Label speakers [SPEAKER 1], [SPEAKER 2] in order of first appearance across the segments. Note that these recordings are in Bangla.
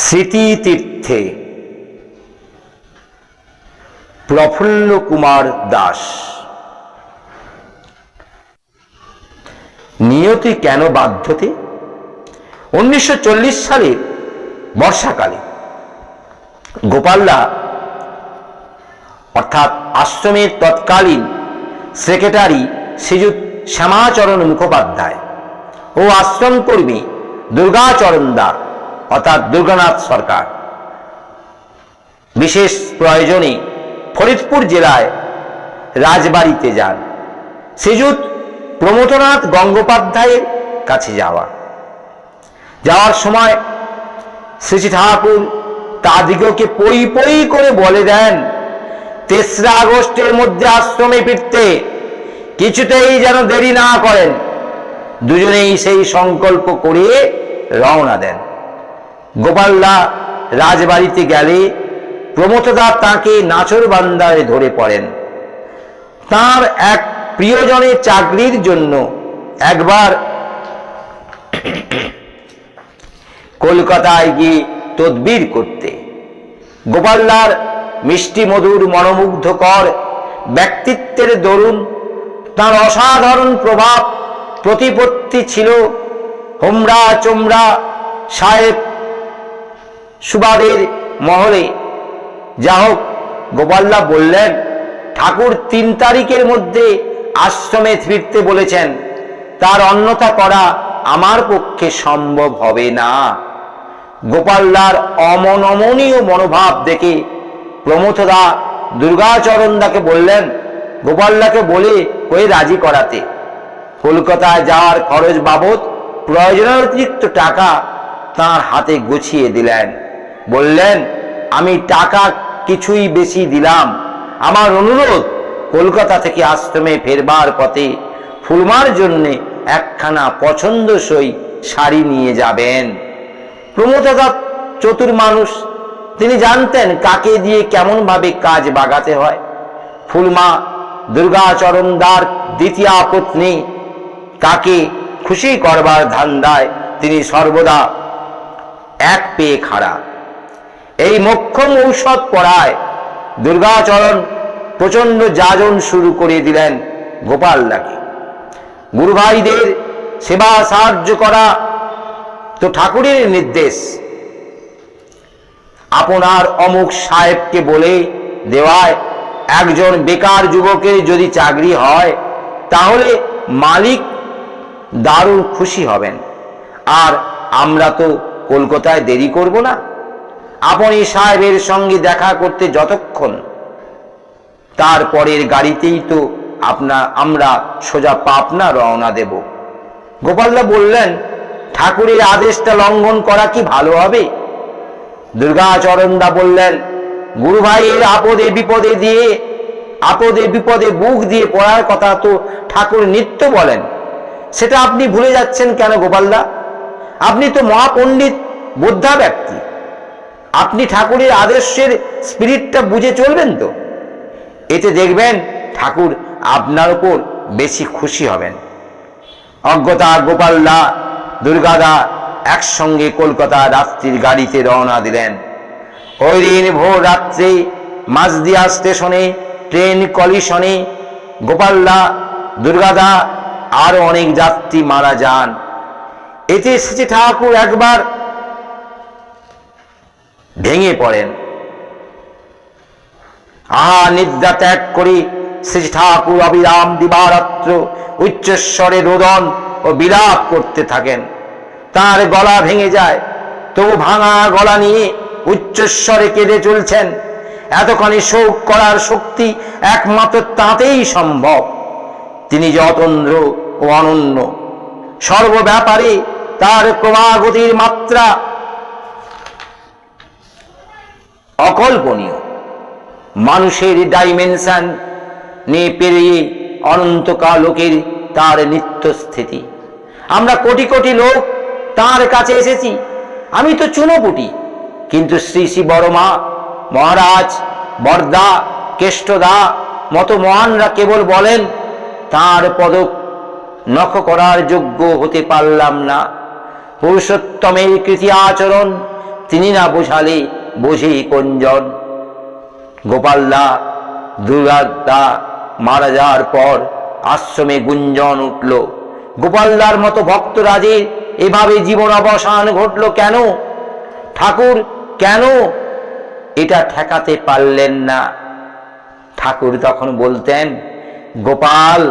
[SPEAKER 1] স্মৃতিতীর্থে প্রফুল্ল কুমার দাস। নিয়তি কেন বাধ্যতে? 1940 সালের বর্ষাকালে গোপালদা অর্থাৎ আশ্রমের তৎকালীন সেক্রেটারি শ্রীযুত শ্যামাচরণ মুখোপাধ্যায় ও আশ্রম কর্মী দুর্গাচরণ দা অর্থাৎ দুর্গানাথ সরকার বিশেষ প্রয়োজনে ফরিদপুর জেলায় রাজবাড়িতে যান। শ্রীযুত প্রমথনাথ গঙ্গোপাধ্যায়ের কাছে যাওয়ার সময় শ্রী ঠাকুর তাদিগকে পই পই করে বলে দেন, 3রা আগস্টের মধ্যে আশ্রমে ফিরতে কিছুতেই যেন দেরি না করেন। দুজনেই সেই সংকল্প করে রওনা দেন। গোপালদা রাজবাড়িতে গেলে প্রমথদা তাকে নাচরবান্দায় ধরে পড়েন। তার এক প্রিয়জনের চাকরির জন্য একবার কলকাতায় গিয়ে তদবির করতে। গোপালদার মিষ্টি মধুর মনোমুগ্ধকর ব্যক্তিত্বের দরুন তার অসাধারণ প্রভাব প্রতিপত্তি ছিল হোমরা চোমরা সাহেব সুবাদের মহলে। যা হোক, গোপালদা বললেন, ঠাকুর 3 তারিখের মধ্যে আশ্রমে ফিরতে বলেছেন, তার অন্যথা করা আমার পক্ষে সম্ভব হবে না। গোপালদার অমনমনীয় মনোভাব দেখে প্রমথদা দুর্গাচরণদাকে বললেন, গোপালদাকে বলে কই রাজি করাতে। কলকাতায় যাওয়ার খরচ বাবদ প্রয়োজনের অতিরিক্ত টাকা তাঁর হাতে গুছিয়ে দিলেন। বললেন, আমি টাকা কিছুই বেশি দিলাম, আমার অনুরোধ কলকাতা থেকে আশ্রমে ফেরবার পথে ফুলমার জন্য একখানা পছন্দসই শাড়ি নিয়ে যাবেন। প্রমথদা চতুর মানুষ, তিনি জানতেন কাকে দিয়ে কেমন ভাবে কাজ বাগাতে হয়। ফুলমা দুর্গাচরণদার দ্বিতীয় পত্নী, তাকে খুশি করবার ধান্দায় তিনি সর্বদা এক পেয়ে খাড়া। এই মোক্ষম ঔষধ পড়ায় দুর্গাচরণ প্রচন্ড যাজন শুরু করে দিলেন গোপালদাকে। গুরুভাইদের সেবা সাহায্য করা তো ঠাকুরের নির্দেশ। আপনার অমুক সাহেবকে বলে দেওয়ায় একজন বেকার যুবকের যদি চাকরি হয় তাহলে মালিক দারুণ খুশি হবেন। আর আমরা তো কলকাতায় দেরি করব না। আপনি সাহেবের সঙ্গে দেখা করতে যতক্ষণ, তারপরের গাড়িতেই তো আমরা সোজা পাবনা রওনা দেব। গোপালদা বললেন, ঠাকুরের আদেশটা লঙ্ঘন করা কি ভালো হবে? দুর্গাচরণদা বললেন, গুরু ভাইয়ের আপদে বিপদে বুক দিয়ে পড়ার কথা তো ঠাকুর নিত্য বলেন, সেটা আপনি ভুলে যাচ্ছেন কেন গোপালদা? আপনি তো মহাপণ্ডিত বোদ্ধা ব্যক্তি, আপনি ঠাকুরের আদর্শের স্পিরিটটা বুঝে চলবেন তো। এতে দেখবেন ঠাকুর আপনার উপর বেশি খুশি হবেন। অজ্ঞতা গোপালদা দুর্গাদা একসঙ্গে কলকাতা রাত্রির গাড়িতে রওনা দিলেন। ওই দিন ভোর রাত্রে মাঝদিয়া স্টেশনে ট্রেন কলিশনে গোপালদা দুর্গাদা আরো অনেক যাত্রী মারা যান। এতে শ্রী ঠাকুর একবার ভেঙে পড়েন। নিদ্রা ত্যাগ করে শ্রী ঠাকুর অবিরাম দিবারাত্র উচ্চস্বরে রোদন ও বিলাপ করতে থাকেন। তার গলা ভেঙে যায়, তবু ভাঙা গলা নিয়ে উচ্চস্বরে কেঁদে চলছেন। এতখানি শোক করার শক্তি একমাত্র তাঁতেই সম্ভব। তিনি যে অতন্দ্র ও অনন্য, সর্বব্যাপারে তার ক্রমাগতির মাত্রা অকল্পনীয়। মানুষের ডাইমেনশন নিয়ে পেরিয়ে অনন্তকালোকের তার নিত্যস্থিতি। আমরা কোটি কোটি লোক তার কাছে এসেছি, আমি তো চুনোপুটি, কিন্তু শ্রী শ্রী বড়মা মহারাজ বরদা কেষ্টদা মতো মহানরা কেবল বলেন, তার পদক নখ করার যোগ্য হতে পারলাম না। পুরুষোত্তমের কৃতি আচরণ তিনি না বোঝালে বোঝে কোনজন। গোপালদা দুর্গাদা মারা যাওয়ার পর আশ্রমে গুঞ্জন উঠল, গোপালদার মতো ভক্তরাজের এভাবে জীবন অবসান ঘটল কেন? ঠাকুর কেন এটা ঠেকাতে পারলেন না? ঠাকুর তখন বলতেন, গোপাল,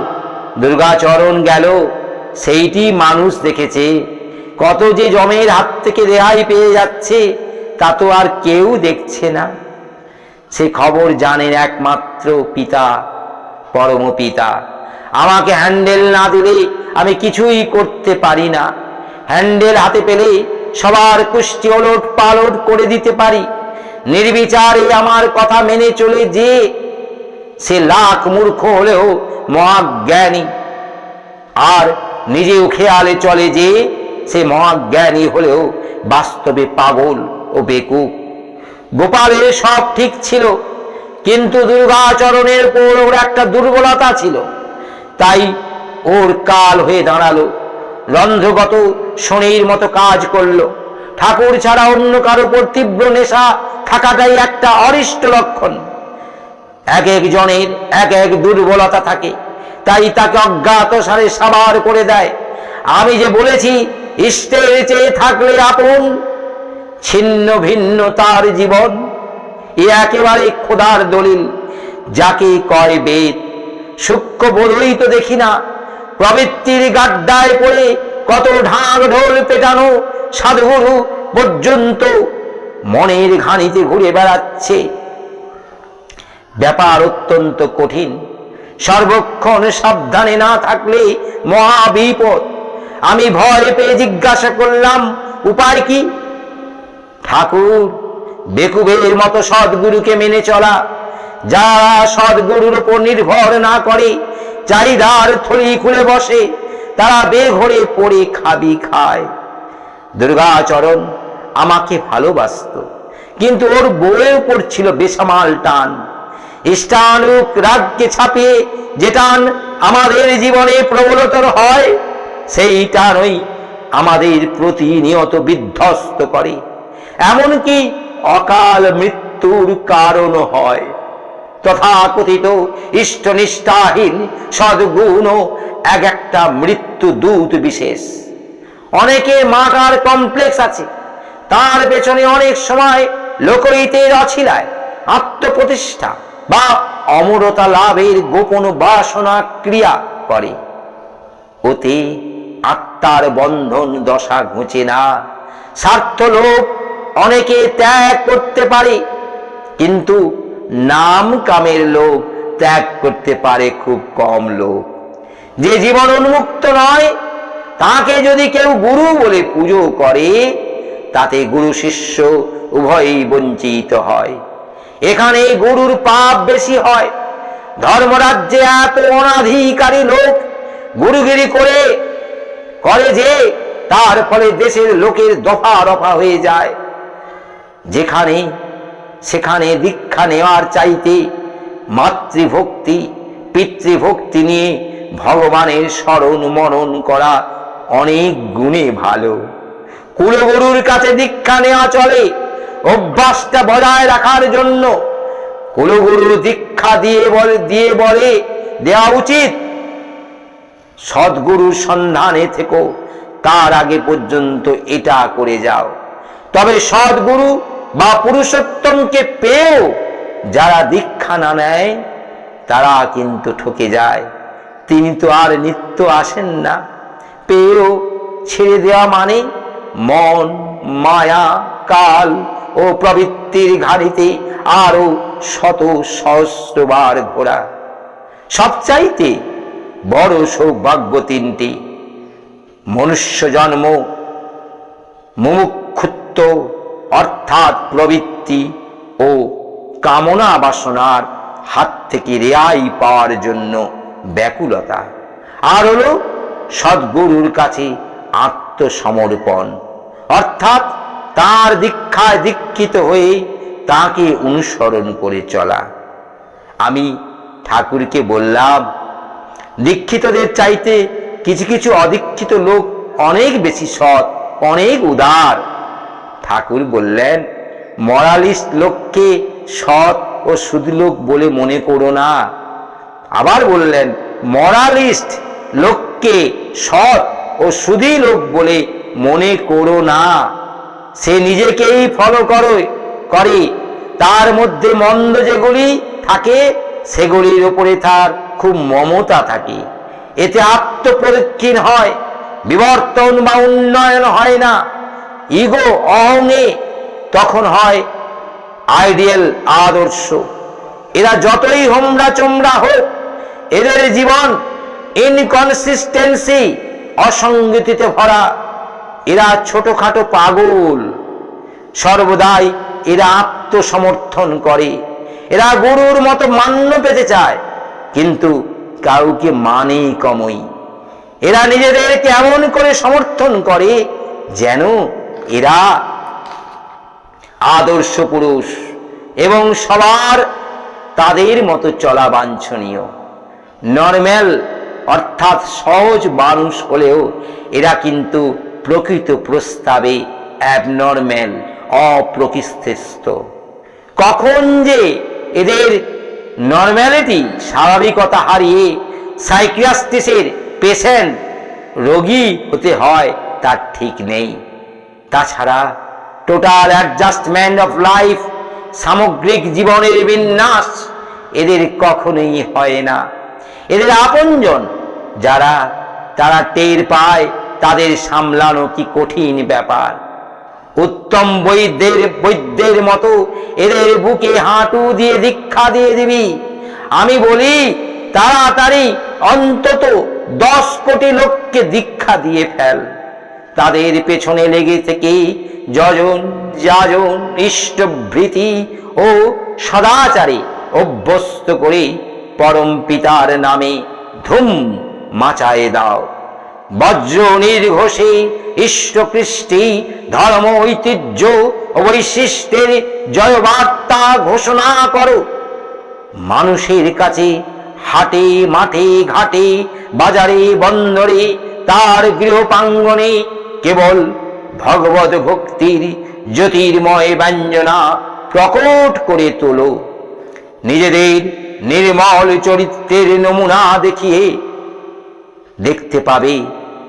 [SPEAKER 1] দুর্গাচরণ গেল, সেইটি মানুষ দেখেছে, কত যে জমের হাত থেকে রেহাই পেয়ে যাচ্ছে তা তো আর কেউ দেখছে না। সে খবর জানেন একমাত্র পিতা, পরম পিতা। আমাকে হ্যান্ডেল না দিলে আমি কিছুই করতে পারি না, হ্যান্ডেল হাতে পেলে সবার কুষ্টি ওলট পালট করে দিতে পারি। নির্বিচারে আমার কথা মেনে চলে যে সে লাখ মূর্খ হলেও মহাজ্ঞানী, আর নিজেও খেয়ালে চলে যে সে মহাজ্ঞানী হলেও বাস্তবে পাগল ও বেকুব। গোপালের সব ঠিক ছিল, কিন্তু দুর্গাচরণের উপর ওর একটা দুর্বলতা ছিল, তাই ওর কাল হয়ে দাঁড়ালো, রন্ধ্রগত শনির মতো কাজ করলো। ঠাকুর ছাড়া অন্য কারো উপর তীব্র নেশা থাকাটাই একটা অরিষ্ট লক্ষণ। এক একজনের এক এক দুর্বলতা থাকে, তাই তাকে অজ্ঞাত সারে সাবার করে দেয়। আমি যে বলেছি, ইষ্টের চেয়ে থাকলে আপন, ছিন্ন ভিন্ন তার জীবন, এ একেবারে খোদার দলিল। যাকে কয় বেদ, সূক্ষ্ম বোধই তো দেখি না। প্রবৃত্তির গাড্ডায় পড়ে কত ঢাক ঢোল পেটানো সাধুগুরু পর্যন্ত মনের ঘানিতে ঘুরে বেড়াচ্ছে। ব্যাপার অত্যন্ত কঠিন, সর্বক্ষণ সাবধানে না থাকলে মহা বিপদ। আমি ভয় পেয়ে জিজ্ঞাসা করলাম, উপায় কি? ঠাকুর, বেকুবের মতো সদ্গুরুকে মেনে চলা। যারা সদ্গুরুর উপর নির্ভর না করে, চারিদার থলি খুলে বসে, তারা বেঘরে পড়ে খাবি খায়। দুর্গাচরণ আমাকে ভালোবাসত, কিন্তু ওর বউয়ের উপর ছিল বেসামাল টান। ইষ্টানুক রাগকে ছাপিয়ে যে টান আমাদের জীবনে প্রবলতর হয়, সেই টানই আমাদের প্রতিনিয়ত বিধ্বস্ত করে, এমনকি অকাল মৃত্যুর কারণ হয়। তথাকথিত ইষ্টনিষ্ঠাহীন সদ্গুণ এক একটা মৃত্যু দূত বিশেষ। অনেকের মার্টার কমপ্লেক্স আছে, তার পেছনে অনেক সময় লোকহিতের অছিলায় আত্মপ্রতিষ্ঠা বা অমরতা লাভের গোপন বাসনা ক্রিয়া করে। ওতে আত্মার বন্ধন দশা ঘুচে না। স্বার্থ লোভ অনেকে ত্যাগ করতে পারে, কিন্তু নাম কামের লোভ ত্যাগ করতে পারে খুব কম লোক। যে জীবন উন্মুক্ত নয়, তাকে যদি কেউ গুরু বলে পুজো করে, তাতে গুরু শিষ্য উভয়ই বঞ্চিত হয়। এখানে গুরুর পাপ বেশি হয়। ধর্মরাজ্যে এত অনাধিকারী লোক গুরুগিরি করে যে তার ফলে দেশের লোকের দফা রফা হয়ে যায়। যেখানে সেখানে দীক্ষা নেওয়ার চাইতে মাতৃভক্তি পিতৃভক্তি নিয়ে ভগবানের স্মরণ মনন করা অনেক গুণে ভালো। কুলগুরুর কাছে দীক্ষা নেওয়া চলে অভ্যাসটা বজায় রাখার জন্য। কুলগুরু দীক্ষা বলে দেওয়া উচিত, সদ্গুরুর সন্ধানে থেকো, তার আগে পর্যন্ত এটা করে যাও। তবে সদ্গুরু বা পুরুষোত্তমকে পেয়েও যারা দীক্ষা না নেয়, তারা কিন্তু ঠকে যায়। তিনি তো আর নিত্য আসেন না। পেয়েও ছেড়ে দেওয়া মানে মন, মায়া, কাল ও প্রবৃত্তির ঘাড়িতে আরো শত সহস্রবার ঘোরা। সবচাইতে বড় সৌভাগ্য তিনটি: মনুষ্য জন্ম, মুমুক্ষুত্ব অর্থাৎ প্রবৃত্তি ও কামনা বাসনার হাত থেকে রেহাই পাওয়ার জন্য ব্যাকুলতা, আর হলো সদ্গুরুর কাছে আত্মসমর্পণ অর্থাৎ তার দীক্ষায় দীক্ষিত হয়ে তাকে অনুসরণ করে চলা। আমি ঠাকুরকে বললাম, দীক্ষিতদের চাইতে কিছু কিছু অদীক্ষিত লোক অনেক বেশি সৎ, অনেক উদার। ঠাকুর বললেন, মরালিস্ট লোককে সৎ ও সুধী লোক বলে মনে করো না। আবার বললেন, মরালিস্ট লোককে সৎ ও সুধী লোক বলে মনে করো না। সে নিজেকেই ফলো করে, তার মধ্যে মন্দ যেগুলি থাকে সেগুলির উপরে তার খুব মমতা থাকে। এতে আত্মপরিক্ষীণ হয়, বিবর্তন বা উন্নয়ন হয় না। ইগো অহংয়ে তখন হয় আইডিয়াল আদর্শ। এরা যতই হোমরা চোমরা হোক, এদের জীবন ইনকনসিস্টেন্সি, অসঙ্গতিতে ভরা। এরা ছোটখাটো পাগল। সর্বদাই এরা আত্মসমর্থন করে। এরা গুরুর মতো মান্য পেতে চায়, কিন্তু কাউকে মানে কমই। এরা নিজেদেরকে এমন করে সমর্থন করে যেন এরা আদর্শ পুরুষ এবং সবার তাদের মতো চলা বাঞ্ছনীয়। নরম্যাল অর্থাৎ সহজ মানুষ হলেও এরা কিন্তু প্রকৃত প্রস্তাবে অ্যাবনর্ম্যাল, অপ্রকৃতিস্থ। কখন যে এদের নরম্যালিটি, স্বাভাবিকতা হারিয়ে সাইকিয়াট্রিস্টের পেশেন্ট, রোগী হতে হয় তার ঠিক নেই। তাছাড়া টোটাল অ্যাডজাস্টমেন্ট অফ লাইফ, সামগ্রিক জীবনের বিন্যাস এদের কখনোই হয় না। এদের আপনজন যারা, তারা টের পায় তাদের সামলানো কি কঠিন ব্যাপার। উত্তম বৈদ্যের মতো এদের বুকে হাঁটু দিয়ে দীক্ষা দিয়ে দিবি। আমি বলি, তাড়াতাড়ি অন্তত 10 কোটি লোককে দীক্ষা দিয়ে ফেল। তাদের পেছনে লেগে থেকে যজন যাজন ইষ্টভৃতি ও সদাচারে অভ্যস্ত করে পরম পিতার নামে ধুম মাচায়ে দাও। বজ্র নির্ঘোষে ইষ্টকৃষ্টি ধর্ম ঐতিহ্য ও বৈশিষ্ট্যের জয়বার্তা ঘোষণা করো। মানুষের কাছে হাটে মাঠে ঘাটে বাজারে বন্দরে তার গৃহপ্রাঙ্গণে কেবল ভগবত ভক্তির জ্যোতির্ময় ব্যঞ্জনা প্রকট করে তোলো। নিজেদের নির্মল চরিত্রের নমুনা দেখিয়ে দেখতে পাবে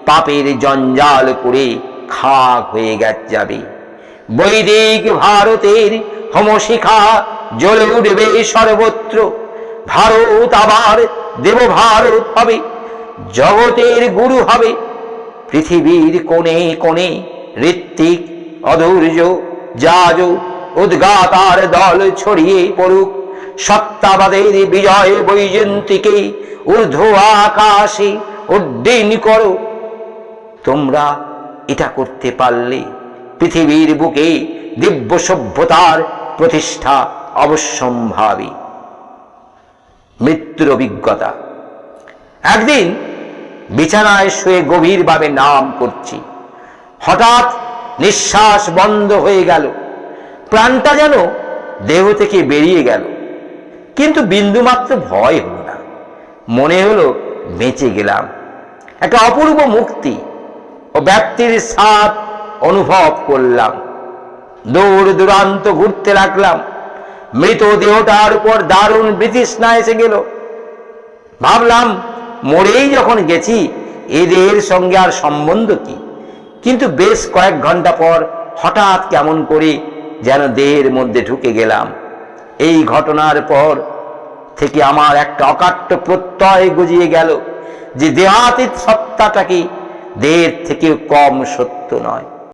[SPEAKER 1] পাপের জঞ্জাল করে খাক হয়ে যাবে। বৈদিক ভারতের হোমশিখা জ্বলে উঠবে সর্বত্র। ভারত আবার দেবভারত হবে, জগতের গুরু হবে। পৃথিবীর কোণে কোণে ঋত্বিক, অধৈর্য, যাজ, উদ্গাতার দল ছড়িয়ে পড়ুক। সত্তাবাদের বিজয় বৈজয়ন্তীকে ঊর্ধ্ব আকাশে উড্ডীন করো। তোমরা এটা করতে পারলে পৃথিবীর বুকে দিব্য সভ্যতার প্রতিষ্ঠা অবশ্যম্ভাবী। মৃত্যুর অভিজ্ঞতা। একদিন বিছানায় শুয়ে গভীরভাবে নাম করছি, হঠাৎ নিঃশ্বাস বন্ধ হয়ে গেল। প্রাণটা যেন দেহ থেকে বেরিয়ে গেল, কিন্তু বিন্দুমাত্র ভয় হল না। মনে হলো বেঁচে গেলাম। একটা অপূর্ব মুক্তি ও ব্যাপ্তির স্বাদ অনুভব করলাম। দূর দূরান্ত ঘুরতে লাগলাম। মৃত দেহটার উপর দারুণ বিতৃষ্ণা এসে গেল। ভাবলাম, মরেই যখন গেছি, এই দেহের সঙ্গে আর সম্বন্ধ কি? কিন্তু বেশ কয়েক ঘন্টা পর হঠাৎ কেমন করে যেন দেহের মধ্যে ঢুকে গেলাম। এই ঘটনার পর থেকে আমার একটা অকাট্য প্রত্যয় গজিয়ে গেল যে দেহাতীত সত্তাটাকে দেহের থেকেও কম সত্য নয়।